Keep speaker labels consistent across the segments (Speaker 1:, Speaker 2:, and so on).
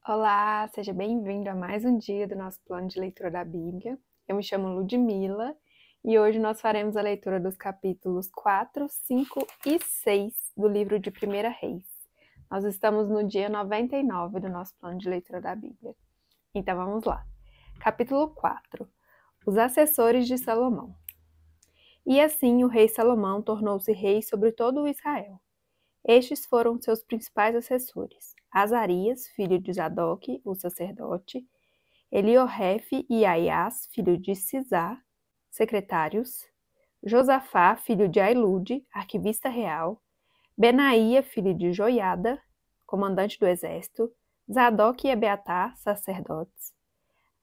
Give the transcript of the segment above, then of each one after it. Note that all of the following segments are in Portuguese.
Speaker 1: Olá, seja bem-vindo a mais um dia do nosso plano de leitura da Bíblia. Eu me chamo Ludmila e hoje nós faremos a leitura dos capítulos 4, 5 e 6 do livro de 1 Reis. Nós estamos no dia 99 do nosso plano de leitura da Bíblia. Então vamos lá. Capítulo 4. Os assessores de Salomão. E assim o rei Salomão tornou-se rei sobre todo o Israel. Estes foram seus principais assessores: Azarias, filho de Zadok, o sacerdote, Eliorefe e Aias, filho de Sisá, secretários, Josafá, filho de Ailude, arquivista real, Benaía, filho de Joiada, comandante do exército, Zadok e Abiatar, sacerdotes,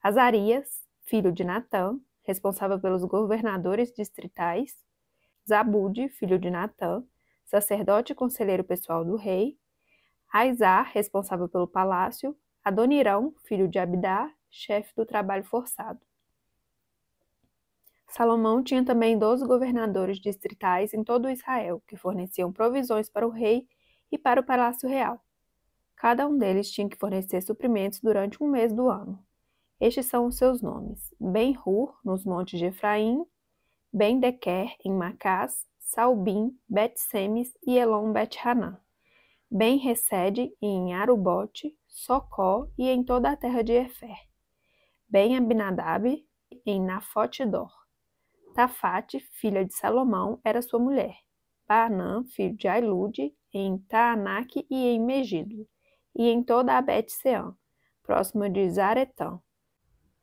Speaker 1: Azarias, filho de Natã, responsável pelos governadores distritais, Zabude, filho de Natã, sacerdote e conselheiro pessoal do rei, Aizar, responsável pelo palácio, Adonirão, filho de Abdá, chefe do trabalho forçado. Salomão tinha também 12 governadores distritais em todo Israel, que forneciam provisões para o rei e para o palácio real. Cada um deles tinha que fornecer suprimentos durante um mês do ano. Estes são os seus nomes: Ben-Hur, nos montes de Efraim, Ben-Dequer, em Macás, Salbim, Bet-Semes e Elon-Bet-Hanã, Ben-Hesed em Arubote, Socó e em toda a terra de Efer, Ben-Abinadab em Nafote-Dor. Tafate, filha de Salomão, era sua mulher. Baanã, filho de Ailude, em Taanaque e em Megido, e em toda a Bet-Seã, próxima de Zaretã,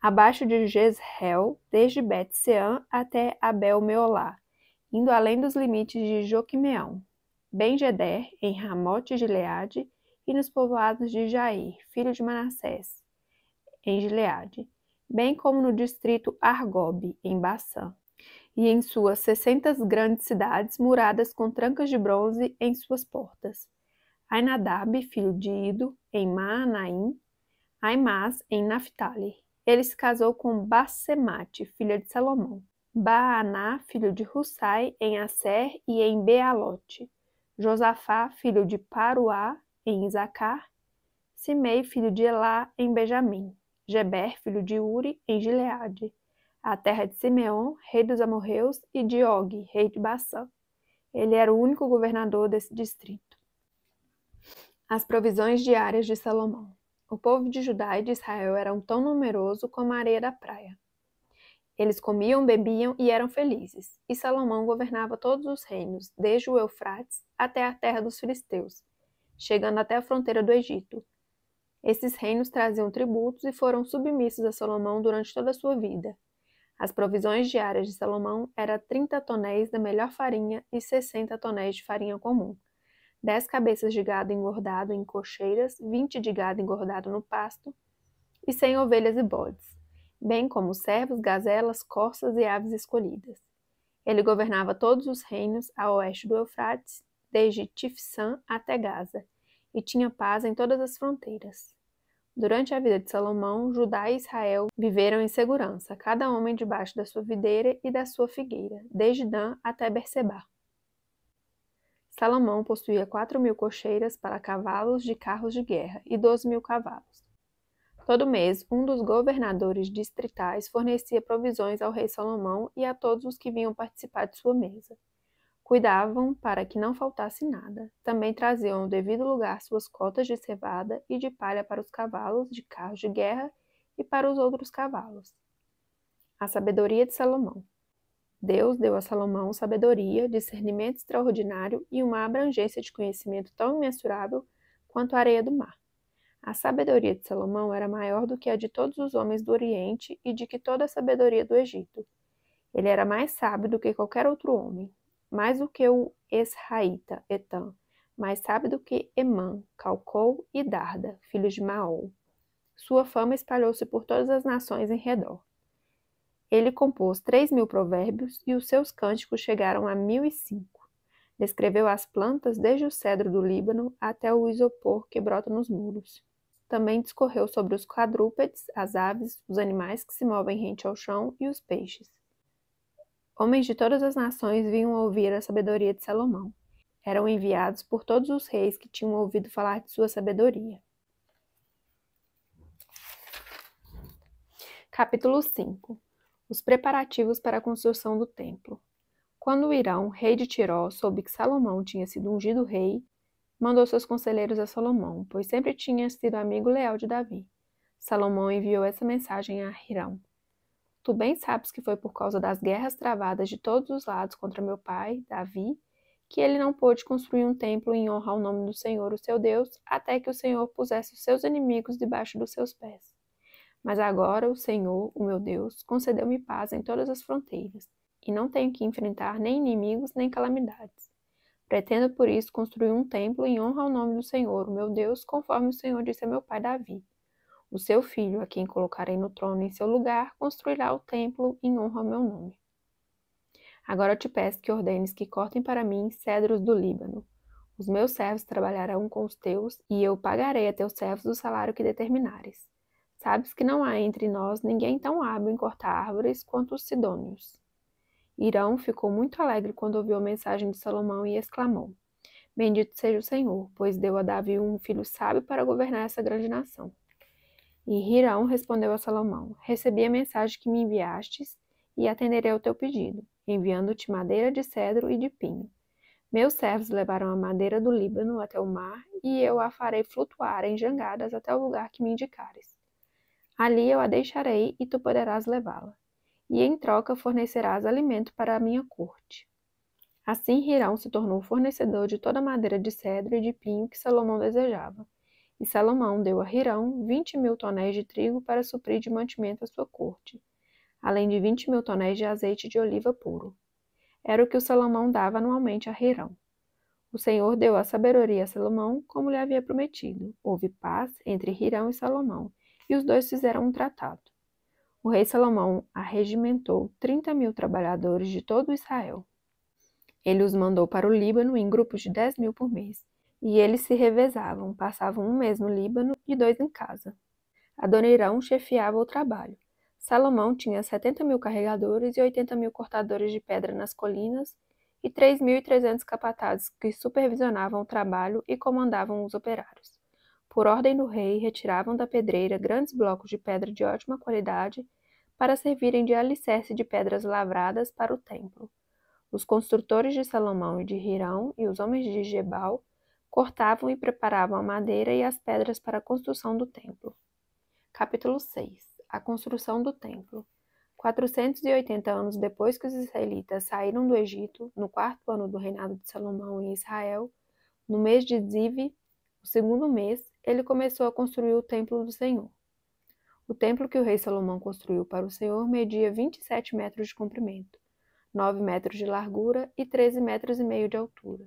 Speaker 1: abaixo de Jezreel, desde Bet-Seã até Abel-Meolá, indo além dos limites de Joquimeão, Ben-Geder, em Ramote-Gileade, e nos povoados de Jair, filho de Manassés, em Gileade, bem como no distrito Argobe, em Baçã, e em suas 60 grandes cidades muradas com trancas de bronze em suas portas. Ainadab, filho de Ido, em Maanaim, Aimás, em Naphtali. Ele se casou com Bassemate, filha de Salomão. Baaná, filho de Hussai, em Asser e em Bealote. Josafá, filho de Paruá, em Isacar. Simei, filho de Elá, em Benjamim. Geber, filho de Uri, em Gileade. A terra de Simeon, rei dos amorreus, e de Og, rei de Baçã. Ele era o único governador desse distrito. As provisões diárias de Salomão. O povo de Judá e de Israel eram tão numeroso como a areia da praia. Eles comiam, bebiam e eram felizes. E Salomão governava todos os reinos, desde o Eufrates até a terra dos filisteus, chegando até a fronteira do Egito. Esses reinos traziam tributos e foram submissos a Salomão durante toda a sua vida. As provisões diárias de Salomão eram 30 tonéis da melhor farinha e 60 tonéis de farinha comum, 10 cabeças de gado engordado em cocheiras, 20 de gado engordado no pasto, e 100 ovelhas e bodes, bem como servos, gazelas, corças e aves escolhidas. Ele governava todos os reinos a oeste do Eufrates, desde Tifsã até Gaza, e tinha paz em todas as fronteiras. Durante a vida de Salomão, Judá e Israel viveram em segurança, cada homem debaixo da sua videira e da sua figueira, desde Dan até Berseba. Salomão possuía 4.000 cocheiras para cavalos de carros de guerra e 12.000 cavalos. Todo mês, um dos governadores distritais fornecia provisões ao rei Salomão e a todos os que vinham participar de sua mesa. Cuidavam para que não faltasse nada. Também traziam ao devido lugar suas cotas de cevada e de palha para os cavalos de carros de guerra e para os outros cavalos. A sabedoria de Salomão. Deus deu a Salomão sabedoria, discernimento extraordinário e uma abrangência de conhecimento tão imensurável quanto a areia do mar. A sabedoria de Salomão era maior do que a de todos os homens do Oriente e de que toda a sabedoria do Egito. Ele era mais sábio do que qualquer outro homem, mais do que o Esraíta, Etã, mais sábio do que Emã, Calcol e Darda, filhos de Maol. Sua fama espalhou-se por todas as nações em redor. Ele compôs 3.000 provérbios e os seus cânticos chegaram a 1.005. Descreveu as plantas desde o cedro do Líbano até o isopor que brota nos muros. Também discorreu sobre os quadrúpedes, as aves, os animais que se movem rente ao chão e os peixes. Homens de todas as nações vinham ouvir a sabedoria de Salomão. Eram enviados por todos os reis que tinham ouvido falar de sua sabedoria. Capítulo 5. Os preparativos para a construção do templo. Quando Hirão, rei de Tiró, soube que Salomão tinha sido ungido rei, mandou seus conselheiros a Salomão, pois sempre tinha sido amigo leal de Davi. Salomão enviou essa mensagem a Hirão: Tu bem sabes que foi por causa das guerras travadas de todos os lados contra meu pai, Davi, que ele não pôde construir um templo em honra ao nome do Senhor, o seu Deus, até que o Senhor pusesse os seus inimigos debaixo dos seus pés. Mas agora o Senhor, o meu Deus, concedeu-me paz em todas as fronteiras, e não tenho que enfrentar nem inimigos nem calamidades. Pretendo por isso construir um templo em honra ao nome do Senhor, o meu Deus, conforme o Senhor disse a meu pai Davi. O seu filho, a quem colocarei no trono em seu lugar, construirá o templo em honra ao meu nome. Agora eu te peço que ordenes que cortem para mim cedros do Líbano. Os meus servos trabalharão com os teus, e eu pagarei a teus servos o salário que determinares. Sabes que não há entre nós ninguém tão hábil em cortar árvores quanto os sidônios. Hirão ficou muito alegre quando ouviu a mensagem de Salomão e exclamou: Bendito seja o Senhor, pois deu a Davi um filho sábio para governar essa grande nação. E Hirão respondeu a Salomão: Recebi a mensagem que me enviastes e atenderei ao teu pedido, enviando-te madeira de cedro e de pinho. Meus servos levarão a madeira do Líbano até o mar, e eu a farei flutuar em jangadas até o lugar que me indicares. Ali eu a deixarei e tu poderás levá-la, e em troca fornecerás alimento para a minha corte. Assim Hirão se tornou fornecedor de toda a madeira de cedro e de pinho que Salomão desejava. E Salomão deu a Hirão 20.000 tonéis de trigo para suprir de mantimento a sua corte, além de 20.000 tonéis de azeite de oliva puro. Era o que o Salomão dava anualmente a Hirão. O Senhor deu a sabedoria a Salomão, como lhe havia prometido. Houve paz entre Hirão e Salomão, e os dois fizeram um tratado. O rei Salomão arregimentou 30.000 trabalhadores de todo Israel. Ele os mandou para o Líbano em grupos de 10.000 por mês, e eles se revezavam, passavam um mês no Líbano e 2 em casa. Adonirão chefiava o trabalho. Salomão tinha 70.000 carregadores e 80.000 cortadores de pedra nas colinas e 3.300 capatazes que supervisionavam o trabalho e comandavam os operários. Por ordem do rei, retiravam da pedreira grandes blocos de pedra de ótima qualidade para servirem de alicerce de pedras lavradas para o templo. Os construtores de Salomão e de Hirão e os homens de Gebal cortavam e preparavam a madeira e as pedras para a construção do templo. Capítulo 6. A construção do templo. 480 anos depois que os israelitas saíram do Egito, no 4º ano do reinado de Salomão em Israel, no mês de Ziv, o 2º mês, ele começou a construir o templo do Senhor. O templo que o rei Salomão construiu para o Senhor media 27 metros de comprimento, 9 metros de largura e 13 metros e meio de altura.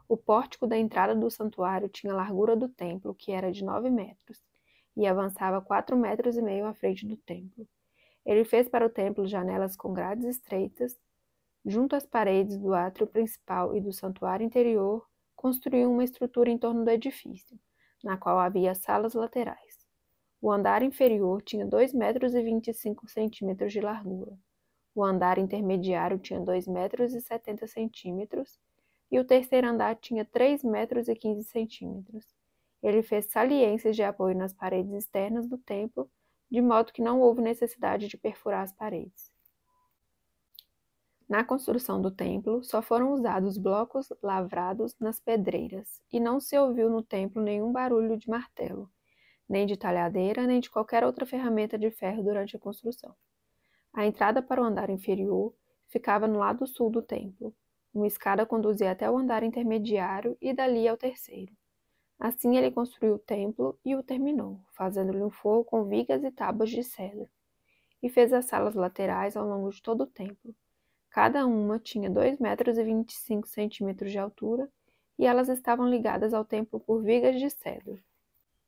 Speaker 1: O pórtico da entrada do santuário tinha a largura do templo, que era de 9 metros, e avançava 4 metros e meio à frente do templo. Ele fez para o templo janelas com grades estreitas. Junto às paredes do átrio principal e do santuário interior, construiu uma estrutura em torno do edifício, na qual havia salas laterais. O andar inferior tinha 2,25 metros de largura. O andar intermediário tinha 2,70 metros e o terceiro andar tinha 3,15 metros. Ele fez saliências de apoio nas paredes externas do templo, de modo que não houve necessidade de perfurar as paredes. Na construção do templo, só foram usados blocos lavrados nas pedreiras, e não se ouviu no templo nenhum barulho de martelo, nem de talhadeira, nem de qualquer outra ferramenta de ferro durante a construção. A entrada para o andar inferior ficava no lado sul do templo. Uma escada conduzia até o andar intermediário e dali ao terceiro. Assim ele construiu o templo e o terminou, fazendo-lhe um forro com vigas e tábuas de cedro. E fez as salas laterais ao longo de todo o templo. Cada uma tinha 2,25 metros de altura, e elas estavam ligadas ao templo por vigas de cedro.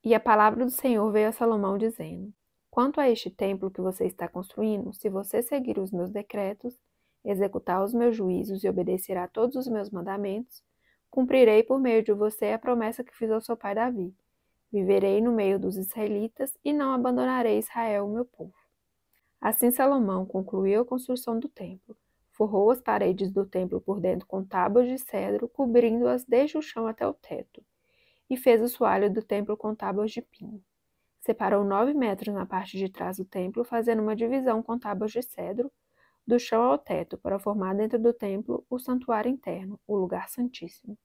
Speaker 1: E a palavra do Senhor veio a Salomão dizendo: Quanto a este templo que você está construindo, se você seguir os meus decretos, executar os meus juízos e obedecer a todos os meus mandamentos, cumprirei por meio de você a promessa que fiz ao seu pai Davi. Viverei no meio dos israelitas e não abandonarei Israel, o meu povo. Assim Salomão concluiu a construção do templo. Forrou as paredes do templo por dentro com tábuas de cedro, cobrindo-as desde o chão até o teto, e fez o soalho do templo com tábuas de pinho. Separou 9 metros na parte de trás do templo, fazendo uma divisão com tábuas de cedro, do chão ao teto, para formar dentro do templo o santuário interno, o lugar santíssimo.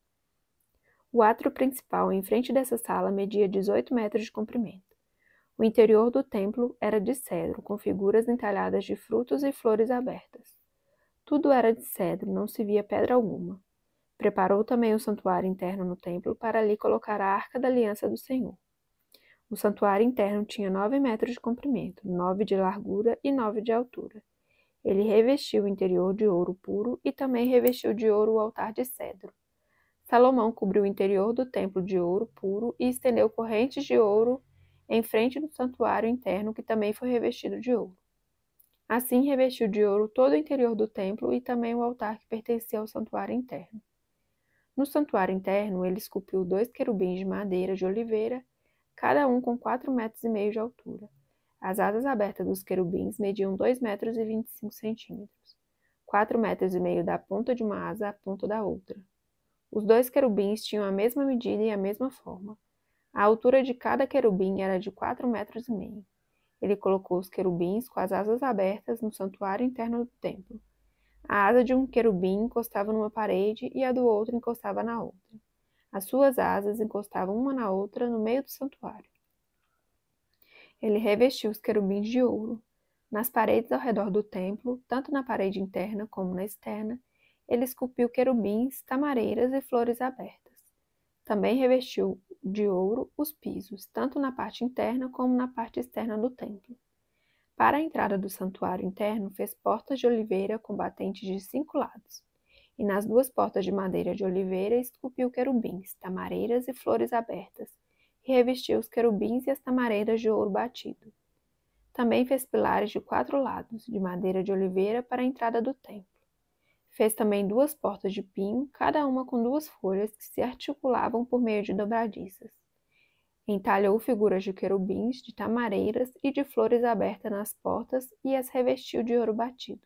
Speaker 1: O átrio principal, em frente dessa sala, media 18 metros de comprimento. O interior do templo era de cedro, com figuras entalhadas de frutos e flores abertas. Tudo era de cedro, não se via pedra alguma. Preparou também o santuário interno no templo para ali colocar a arca da aliança do Senhor. O santuário interno tinha 9 metros de comprimento, 9 de largura e 9 de altura. Ele revestiu o interior de ouro puro e também revestiu de ouro o altar de cedro. Salomão cobriu o interior do templo de ouro puro e estendeu correntes de ouro em frente do santuário interno, que também foi revestido de ouro. Assim revestiu de ouro todo o interior do templo e também o altar que pertencia ao santuário interno. No santuário interno, ele esculpiu 2 querubins de madeira de oliveira, cada um com 4,5 metros de altura. As asas abertas dos querubins mediam 2,25 metros, 4,5 metros da ponta de uma asa à ponta da outra. Os 2 querubins tinham a mesma medida e a mesma forma. A altura de cada querubim era de 4,5 metros. Ele colocou os querubins com as asas abertas no santuário interno do templo. A asa de um querubim encostava numa parede e a do outro encostava na outra. As suas asas encostavam uma na outra no meio do santuário. Ele revestiu os querubins de ouro. Nas paredes ao redor do templo, tanto na parede interna como na externa, ele esculpiu querubins, tamareiras e flores abertas. Também revestiu de ouro os pisos, tanto na parte interna como na parte externa do templo. Para a entrada do santuário interno, fez portas de oliveira com batentes de 5 lados. E nas 2 portas de madeira de oliveira esculpiu querubins, tamareiras e flores abertas, e revestiu os querubins e as tamareiras de ouro batido. Também fez pilares de 4 lados, de madeira de oliveira, para a entrada do templo. Fez também 2 portas de pinho, cada uma com 2 folhas que se articulavam por meio de dobradiças. Entalhou figuras de querubins, de tamareiras e de flores abertas nas portas e as revestiu de ouro batido.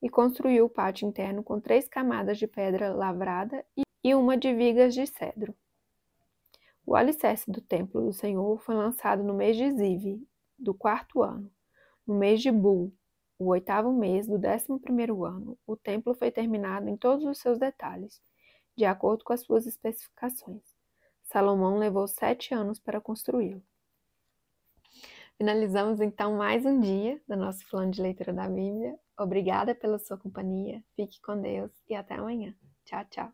Speaker 1: E construiu o pátio interno com 3 camadas de pedra lavrada e uma de vigas de cedro. O alicerce do templo do Senhor foi lançado no mês de Zive, do 4º ano. No mês de Bul, o 8º mês do 11º ano, o templo foi terminado em todos os seus detalhes, de acordo com as suas especificações. Salomão levou 7 anos para construí-lo. Finalizamos então mais um dia do nosso plano de leitura da Bíblia. Obrigada pela sua companhia, fique com Deus e até amanhã. Tchau, tchau.